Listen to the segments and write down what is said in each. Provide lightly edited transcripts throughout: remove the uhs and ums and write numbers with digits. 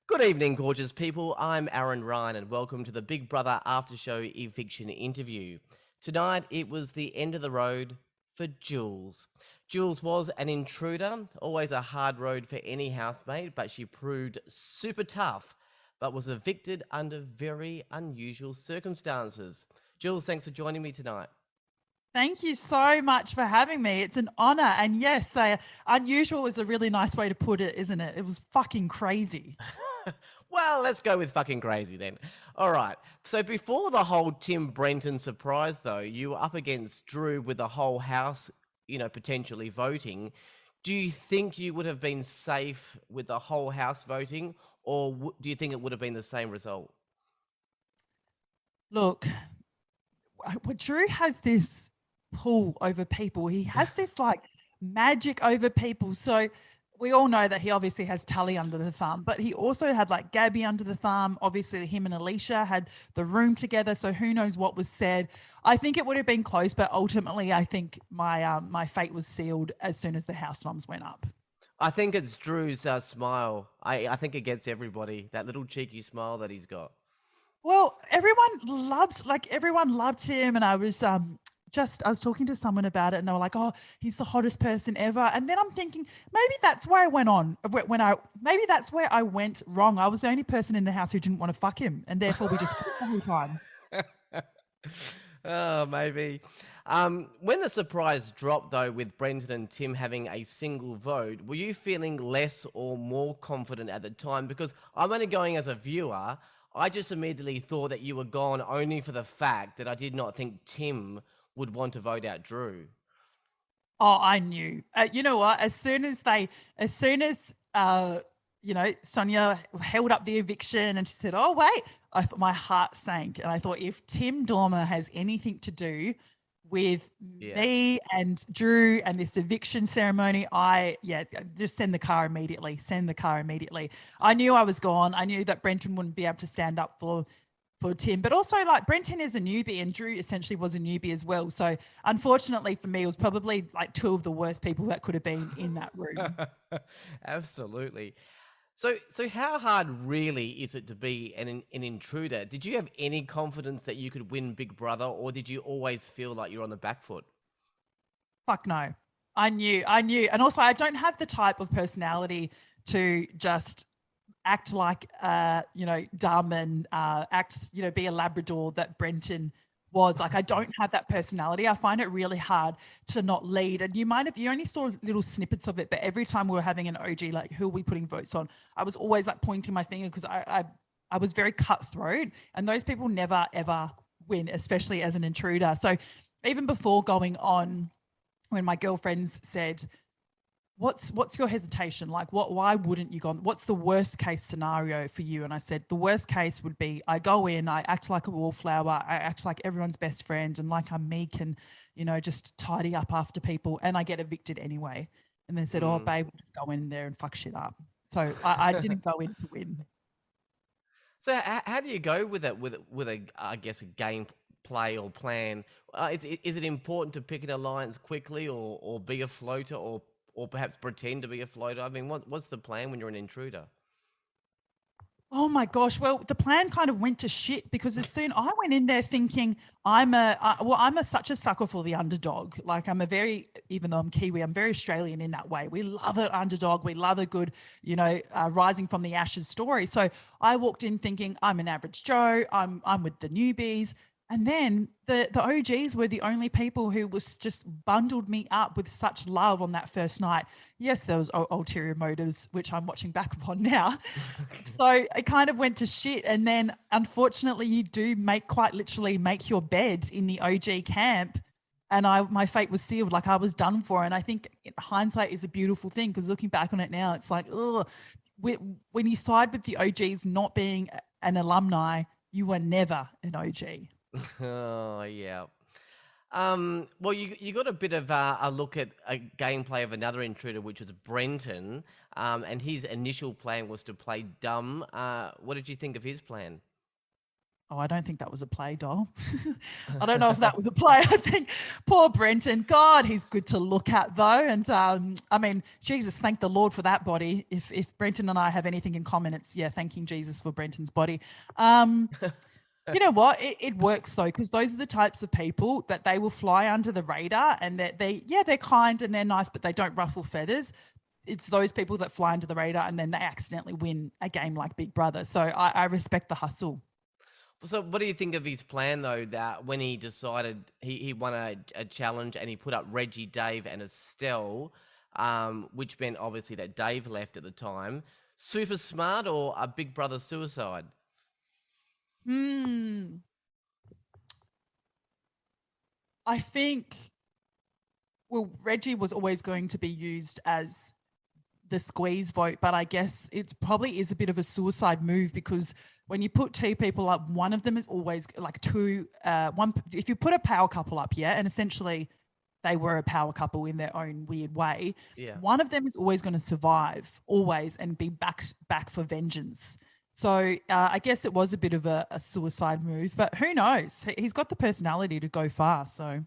Good evening, gorgeous people. I'm Aaron Ryan, and welcome to the Big Brother After Show Eviction interview. Tonight, it was the end of the road for Jules. Jules was an intruder, always a hard road for any housemate, but she proved super tough, but was evicted under very unusual circumstances. Jules, thanks for joining me tonight. Thank you so much for having me. It's an honor. And yes, unusual is a really nice way to put it, isn't it? It was fucking crazy. Well, let's go with fucking crazy then. All right. So before the whole Tim Brenton surprise, though, you were up against Drew with the whole house, potentially voting. Do you think you would have been safe with the whole house voting, or do you think it would have been the same result? Look, Drew has this pull over people. He has this like magic over people. So we all know that he obviously has Tully under the thumb, but he also had like Gabby under the thumb. Obviously, him and Alicia had the room together, so who knows what was said. I think it would have been close, but ultimately, I think my fate was sealed as soon as the house noms went up. I think it's Drew's smile. I think it gets everybody, that little cheeky smile that he's got. Well, everyone loved him, and I was talking to someone about it, and they were like, "Oh, he's the hottest person ever." And then I'm thinking, maybe that's where I went on maybe that's where I went wrong. I was the only person in the house who didn't want to fuck him, and therefore we just fought the whole time. Oh, maybe. When the surprise dropped, though, with Brenton and Tim having a single vote, were you feeling less or more confident at the time? Because I'm only going as a viewer. I just immediately thought that you were gone only for the fact that I did not think Tim would want to vote out Drew. Oh, I knew. You know what? As soon as Sonia held up the eviction and she said, "Oh wait," my heart sank, and I thought, if Tim Dormer has anything to do with Yeah. me and Drew and this eviction ceremony, just send the car immediately. Send the car immediately. I knew I was gone. I knew that Brenton wouldn't be able to stand up for Tim, but also like Brenton is a newbie and Drew essentially was a newbie as well. So unfortunately for me, it was probably like two of the worst people that could have been in that room. Absolutely. So how hard really is it to be an intruder? Did you have any confidence that you could win Big Brother, or did you always feel like you're on the back foot? Fuck no. I knew. And also I don't have the type of personality to just act like dumb and act be a Labrador that Brenton was. Like, I don't have that personality. I find it really hard to not lead. And you only saw little snippets of it, but every time we were having an OG, like, who are we putting votes on, I was always like pointing my finger, because I was very cutthroat, and those people never ever win, especially as an intruder. So even before going on, when my girlfriends said, what's your hesitation? Like, why wouldn't you go on? What's the worst case scenario for you? And I said, the worst case would be I go in, I act like a wallflower, I act like everyone's best friend, and like I'm meek and, just tidy up after people, and I get evicted anyway. And then said, "Oh, Mm. babe, we'll just go in there and fuck shit up." So I didn't go in to win. So how do you go with it with a I guess a game play or plan? Is it important to pick an alliance quickly, or be a floater, or perhaps pretend to be a floater? I mean, what's the plan when you're an intruder? Oh my gosh. Well, the plan kind of went to shit, because as soon I went in there thinking I'm such a sucker for the underdog. Like, even though I'm Kiwi, I'm very Australian in that way. We love an underdog. We love a good, rising from the ashes story. So I walked in thinking I'm an average Joe. I'm with the newbies. And then the OGs were the only people who was just bundled me up with such love on that first night. Yes, there was ulterior motives, which I'm watching back upon now. So it kind of went to shit. And then unfortunately, you do quite literally make your bed in the OG camp. And my fate was sealed. Like, I was done for. And I think hindsight is a beautiful thing, because looking back on it now, it's like, oh, when you side with the OGs not being an alumni, you were never an OG. Oh yeah. Well, you got a bit of a look at a gameplay of another intruder, which was Brenton, and his initial plan was to play dumb. What did you think of his plan? Oh, I don't think that was a play, doll. I don't know if that was a play. I think poor Brenton, God, he's good to look at though. And I mean, Jesus, thank the Lord for that body. If Brenton and I have anything in common, it's thanking Jesus for Brenton's body. You know what? It works though, because those are the types of people that they will fly under the radar, and that they're kind and they're nice, but they don't ruffle feathers. It's those people that fly under the radar and then they accidentally win a game like Big Brother. So I respect the hustle. So what do you think of his plan, though, that when he decided he won a challenge and he put up Reggie, Dave and Estelle, which meant obviously that Dave left at the time. Super smart or a Big Brother suicide? I think, well, Reggie was always going to be used as the squeeze vote, but I guess it probably is a bit of a suicide move, because when you put two people up, one of them is always like one. If you put a power couple up, and essentially they were a power couple in their own weird way. Yeah. One of them is always going to survive, always, and be back for vengeance. So I guess it was a bit of a suicide move, but who knows? He's got the personality to go far. So.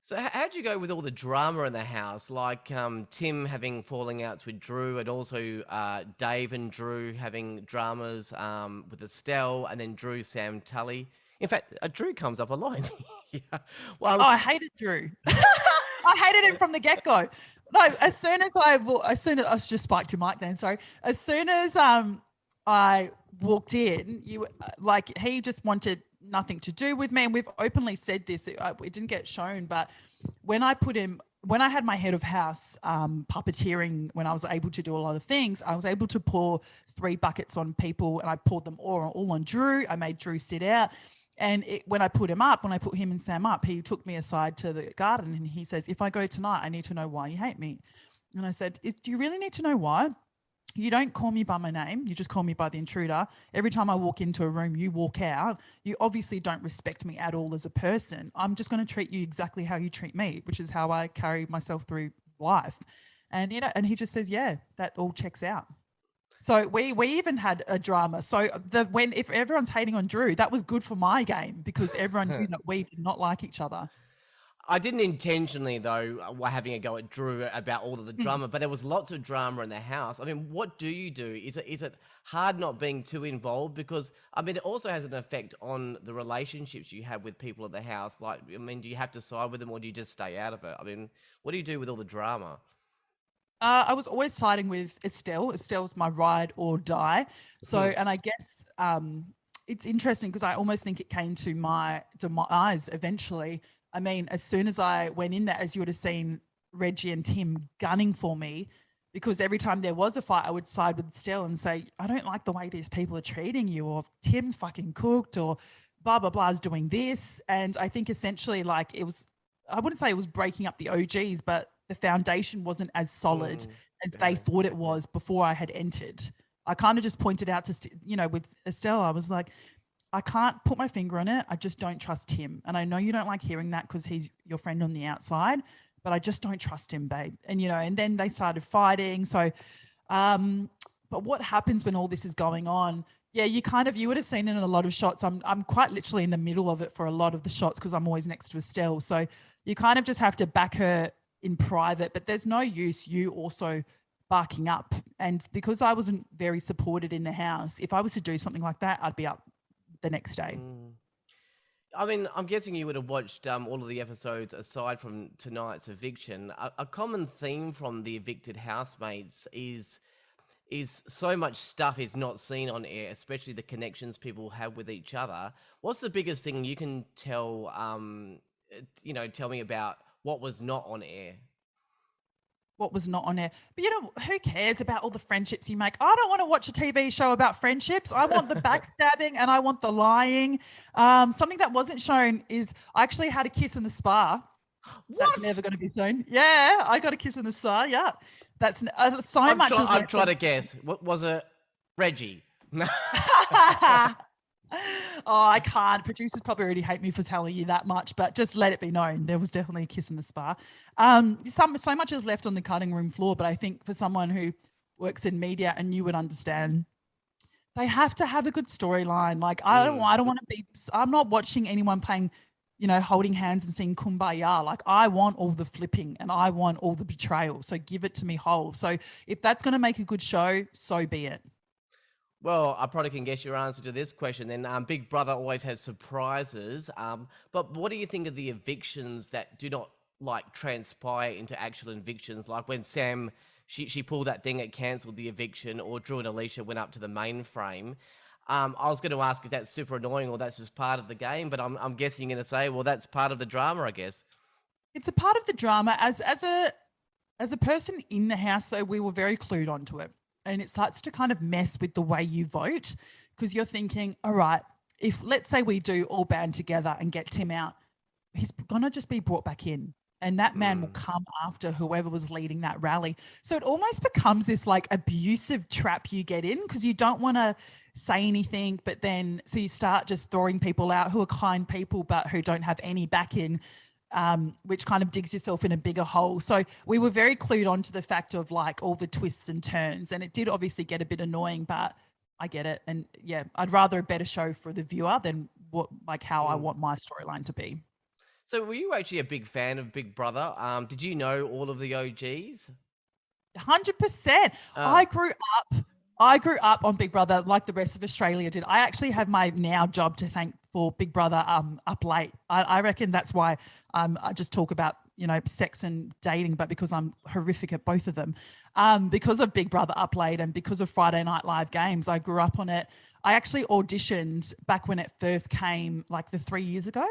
So how'd you go with all the drama in the house? Like Tim having falling outs with Drew, and also Dave and Drew having dramas with Estelle, and then Drew, Sam, Tully. In fact, Drew comes up a lot. Yeah. Well, I hated Drew. I hated him from the get-go. No, as soon as I was just spiked your mic then. Sorry. As soon as I walked in, he just wanted nothing to do with me, and we've openly said this. It didn't get shown, but when I had my head of house puppeteering, when I was able to do a lot of things, I was able to pour 3 buckets on people, and I poured them all on Drew. I made Drew sit out. And when I put him and Sam up, he took me aside to the garden and he says, "If I go tonight, I need to know why you hate me." And I said, "Do you really need to know why? You don't call me by my name. You just call me by the intruder. Every time I walk into a room, you walk out. You obviously don't respect me at all as a person. I'm just going to treat you exactly how you treat me, which is how I carry myself through life." And, and he just says, "Yeah, that all checks out." So we even had a drama. So if everyone's hating on Drew, that was good for my game, because everyone knew that we did not like each other. I didn't intentionally, though, having a go at Drew about all of the drama, but there was lots of drama in the house. I mean, what do you do? Is it hard not being too involved? Because, I mean, it also has an effect on the relationships you have with people at the house. Like, I mean, do you have to side with them, or do you just stay out of it? I mean, what do you do with all the drama? I was always siding with Estelle. Estelle's my ride or die. So, and I guess it's interesting because I almost think it came to my demise eventually. I mean, as soon as I went in there, as you would have seen Reggie and Tim gunning for me, because every time there was a fight, I would side with Estelle and say, "I don't like the way these people are treating you," or "Tim's fucking cooked," or blah, blah, blah is doing this. And I think essentially I wouldn't say it was breaking up the OGs, but the foundation wasn't as solid as they thought it was before I had entered. I kind of just pointed out to, with Estelle, I was like, "I can't put my finger on it. I just don't trust him. And I know you don't like hearing that because he's your friend on the outside, but I just don't trust him, babe." And, and then they started fighting. So, but what happens when all this is going on? Yeah, you would have seen it in a lot of shots. I'm quite literally in the middle of it for a lot of the shots because I'm always next to Estelle. So you kind of just have to back her in private, but there's no use you also barking up. And because I wasn't very supported in the house, if I was to do something like that, I'd be up the next day. I mean, I'm guessing you would have watched all of the episodes aside from tonight's eviction. A common theme from the evicted housemates is so much stuff is not seen on air, especially the connections people have with each other. What's the biggest thing you can tell me about what was not on air? What was not on air? But who cares about all the friendships you make? I don't want to watch a TV show about friendships. I want the backstabbing and I want the lying. Something that wasn't shown is I actually had a kiss in the spa. What? That's never going to be shown. Yeah, I got a kiss in the spa. Yeah, that's so much. I'm trying to guess. What was it? Reggie. Oh, I can't. Producers probably already hate me for telling you that much, but just let it be known. There was definitely a kiss in the spa. So much is left on the cutting room floor, but I think for someone who works in media, and you would understand, They have to have a good storyline. Like Mm. I don't want to be. I'm not watching anyone playing, holding hands and singing "Kumbaya." Like I want all the flipping and I want all the betrayal. So give it to me whole. So if that's going to make a good show, so be it. Well, I probably can guess your answer to this question then. Big Brother always has surprises. But what do you think of the evictions that do not like transpire into actual evictions? Like when Sam, she pulled that thing that cancelled the eviction, or Drew and Alicia went up to the mainframe. I was going to ask if that's super annoying or that's just part of the game, but I'm guessing you're going to say, well, that's part of the drama, I guess. It's a part of the drama. As a person in the house, though, we were very clued onto it, and it starts to kind of mess with the way you vote because you're thinking, all right, if let's say we do all band together and get Tim out, he's gonna just be brought back in. And that man will Mm. come after whoever was leading that rally. So it almost becomes this like abusive trap you get in because you don't want to say anything, but then so you start just throwing people out who are kind people but who don't have any backing, which kind of digs yourself in a bigger hole. So we were very clued on to the fact of like all the twists and turns, and it did obviously get a bit annoying, but I get it. And yeah, I'd rather a better show for the viewer than how I Mm. want my storyline to be. So were you actually a big fan of Big Brother? Did you know all of the OGs? 100%. I Ah. grew up. I grew up on Big Brother like the rest of Australia did. I actually have my now job to thank for Big Brother up late. I reckon that's why I just talk about sex and dating, but because I'm horrific at both of them, because of Big Brother up late and because of Friday Night Live games, I grew up on it. I actually auditioned back when it first came, like the 3 years ago.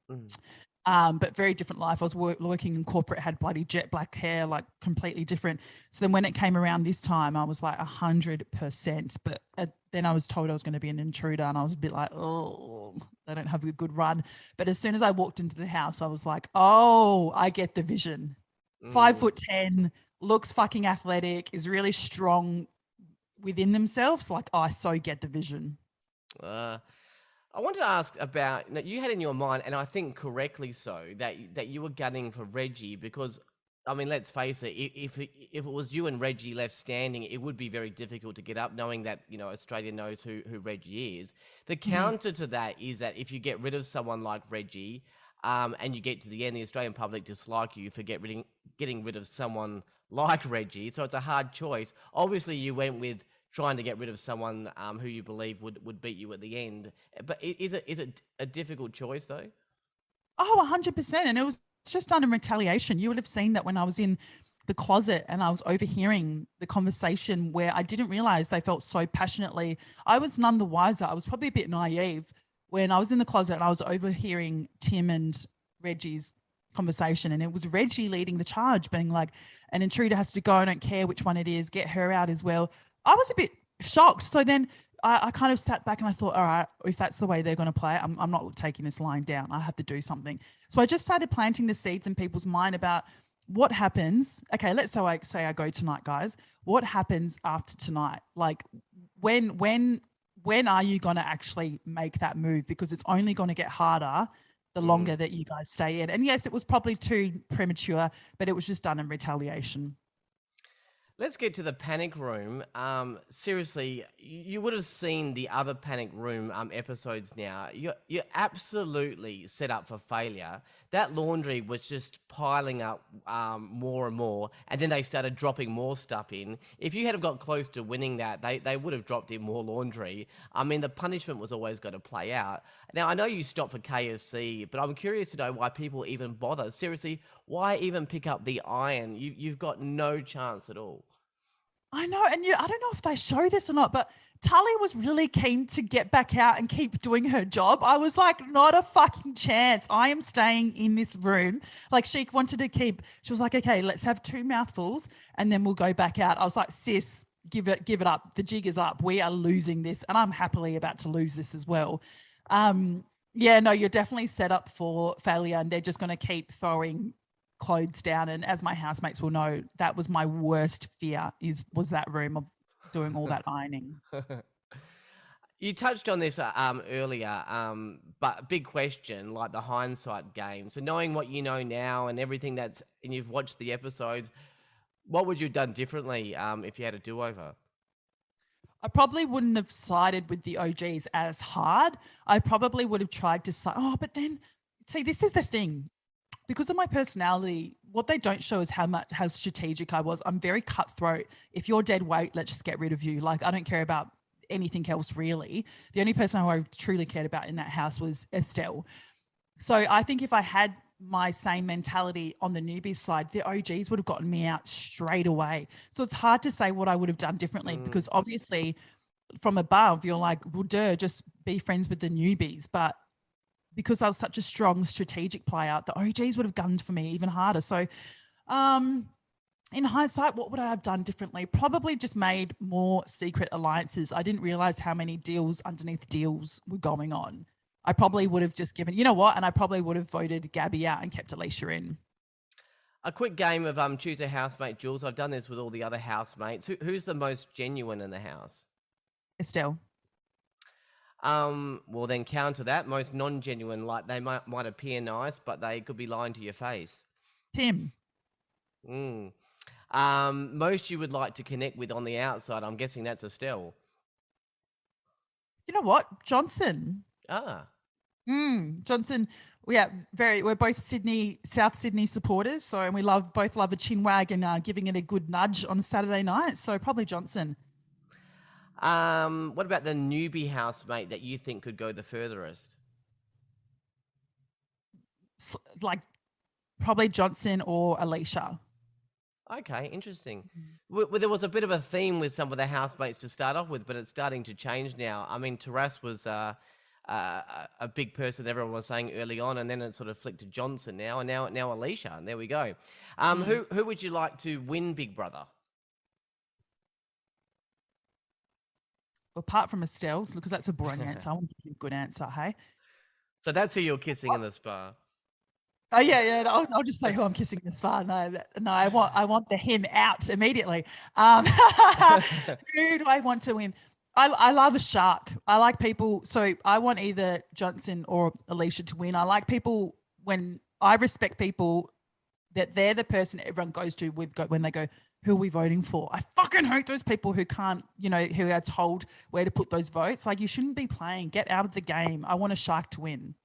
Mm. But very different life. I was working in corporate, had bloody jet black hair, like completely different. So then when it came around this time, I was like 100%. But then I was told I was going to be an intruder, and I was a bit like, oh, they don't have a good run. But as soon as I walked into the house, I was like, oh, I get the vision. Five Mm. foot 10, looks fucking athletic, is really strong within themselves. Like, I so get the vision. Uh, I wanted to ask about, you had in your mind, and I think correctly so, that you were gunning for Reggie because, I mean, let's face it, if it was you and Reggie left standing, it would be very difficult to get up, knowing that Australia knows who Reggie is. The Mhm. counter to that is that if you get rid of someone like Reggie, and you get to the end, the Australian public dislike you for getting rid of someone like Reggie. So it's a hard choice. Obviously, you went with trying to get rid of someone who you believe would beat you at the end. But is it a difficult choice though? Oh, 100%. And it was just done in retaliation. You would have seen that when I was in the closet and I was overhearing the conversation where I didn't realize they felt so passionately. I was none the wiser. I was probably a bit naive when I was in the closet and I was overhearing Tim and Reggie's conversation. And it was Reggie leading the charge, being like, an intruder has to go. I don't care which one it is. Get her out as well. I was a bit shocked. So then I kind of sat back and I thought, all right, if that's the way they're going to play it, I'm not taking this line down. I have to do something. So I just started planting the seeds in people's mind about what happens. Okay, let's say I go tonight, guys. What happens after tonight? Like when are you going to actually make that move? Because it's only going to get harder the Mm. longer that you guys stay in. And yes, it was probably too premature, but it was just done in retaliation. Let's get to the panic room. Seriously, you would have seen the other panic room episodes now. You're absolutely set up for failure. That laundry was just piling up more and more, and then they started dropping more stuff in. If you had have got close to winning that, they would have dropped in more laundry. I mean, the punishment was always going to play out. Now, I know you stopped for KFC, but I'm curious to know why people even bother. Seriously, why even pick up the iron? You've got no chance at all. I know, and I don't know if they show this or not, but Tully was really keen to get back out and keep doing her job. I was like, not a fucking chance. I am staying in this room. Like she wanted to keep. She was like, okay, let's have two mouthfuls and then we'll go back out. I was like, sis, give it up. The jig is up. We are losing this, and I'm happily about to lose this as well. Yeah, no, you're definitely set up for failure, and they're just going to keep throwing clothes down. And as my housemates will know, that was my worst fear was that room of doing all that ironing. You touched on this earlier, but big question, like the hindsight game. So knowing what you know now and everything and you've watched the episodes, what would you have done differently if you had a do-over? I probably wouldn't have sided with the OGs as hard. I probably would have tried to say, oh, but then, see, this is the thing. Because of my personality, what they don't show is how strategic I was. I'm very cutthroat. If you're dead weight, let's just get rid of you. Like, I don't care about anything else really. The only person who I truly cared about in that house was Estelle. So I think if I had my same mentality on the newbies side, the OGs would have gotten me out straight away. So it's hard to say what I would have done differently because obviously from above, you're like, well, duh, just be friends with the newbies. But because I was such a strong strategic player, the OGs would have gunned for me even harder. So in hindsight, what would I have done differently? Probably just made more secret alliances. I didn't realize how many deals underneath deals were going on. I probably would have just given, you know what? And I probably would have voted Gabby out and kept Alicia in. A quick game of choose a housemate, Jules. I've done this with all the other housemates. Who's the most genuine in the house? Estelle. Well, then counter that. Most non-genuine, like they might appear nice, but they could be lying to your face. Tim. Most you would like to connect with on the outside. I'm guessing that's Estelle. You know what? Johnson. Johnson. We're both South Sydney supporters. So, and we both love a chin wag and giving it a good nudge on a Saturday night. So probably Johnson. What about the newbie housemate that you think could go the furthest? Like probably Johnson or Alicia. Okay, interesting. Well, there was a bit of a theme with some of the housemates to start off with, but it's starting to change now. I mean, Taras was a big person everyone was saying early on, and then it sort of flicked to Johnson now, and now Alicia, and there we go. Who would you like to win Big Brother? Apart from Estelle, because that's a boring answer. I want to give you a good answer, hey? So that's who you're kissing in the spa. Oh yeah. I'll just say who I'm kissing in the spa. No, I want the him out immediately. Who do I want to win? I love a shark. I like people. So I want either Johnson or Alicia to win. I like people when I respect people that they're the person everyone goes to when they go, who are we voting for? I fucking hate those people who can't, who are told where to put those votes. Like, you shouldn't be playing. Get out of the game. I want a shark to win.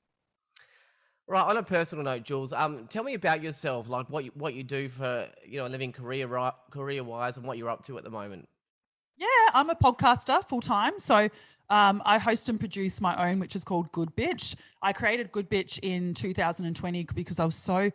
Right. On a personal note, Jules, tell me about yourself, like what you do for, living career-wise and what you're up to at the moment. Yeah, I'm a podcaster full time. So I host and produce my own, which is called Good Bitch. I created Good Bitch in 2020 because I was so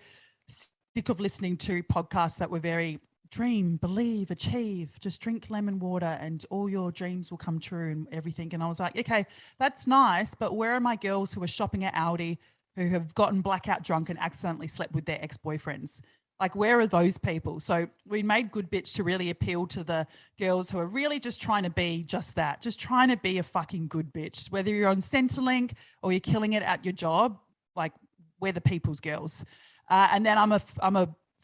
sick of listening to podcasts that were very dream, believe, achieve, just drink lemon water and all your dreams will come true and everything. And I was like, okay, that's nice, but where are my girls who are shopping at Aldi, who have gotten blackout drunk and accidentally slept with their ex-boyfriends? Like, where are those people? So we made Good Bitch to really appeal to the girls who are really just trying to be just that, just trying to be a fucking good bitch. Whether you're on Centrelink or you're killing it at your job, like, we're the people's girls. And then I'm a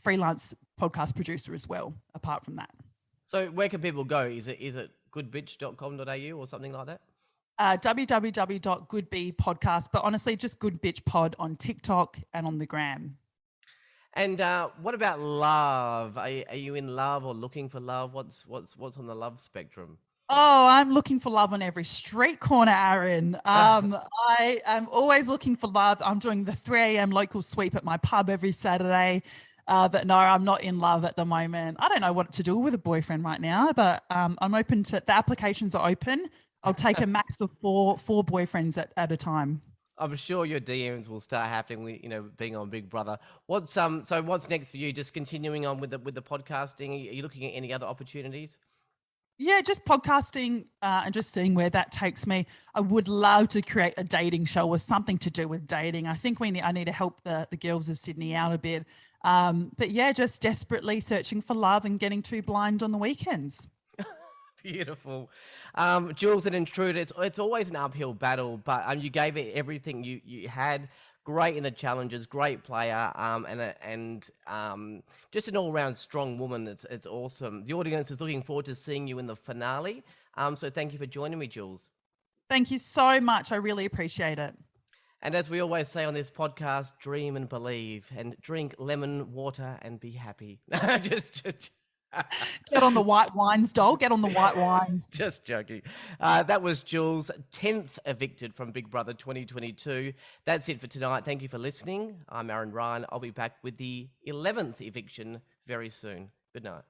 freelance podcast producer as well, apart from that. So where can people go? Is it goodbitch.com.au or something like that? www.goodbpodcast, but honestly, just Good Bitch Pod on TikTok and on the gram. And what about love? Are you in love or looking for love? What's on the love spectrum? Oh, I'm looking for love on every street corner, Aaron. I am always looking for love. I'm doing the 3 a.m. local sweep at my pub every Saturday. But no, I'm not in love at the moment. I don't know what to do with a boyfriend right now, but I'm open to, the applications are open. I'll take a max of four boyfriends at a time. I'm sure your DMs will start happening with, being on Big Brother. What's next for you? Just continuing on with the podcasting? Are you looking at any other opportunities? Yeah, just podcasting and just seeing where that takes me. I would love to create a dating show or something to do with dating. I think I need to help the girls of Sydney out a bit. But yeah, just desperately searching for love and getting too blind on the weekends. Beautiful. Jules, an intruder, it's always an uphill battle, but you gave it everything you had. Great in the challenges, great player, and just an all-round strong woman. It's awesome. The audience is looking forward to seeing you in the finale. So thank you for joining me, Jules. Thank you so much. I really appreciate it. And as we always say on this podcast, dream and believe, and drink lemon water and be happy. just Get on the white wines, doll. Get on the white wines. Just joking. That was Jules' 10th evicted from Big Brother 2022. That's it for tonight. Thank you for listening. I'm Aaron Ryan. I'll be back with the 11th eviction very soon. Good night.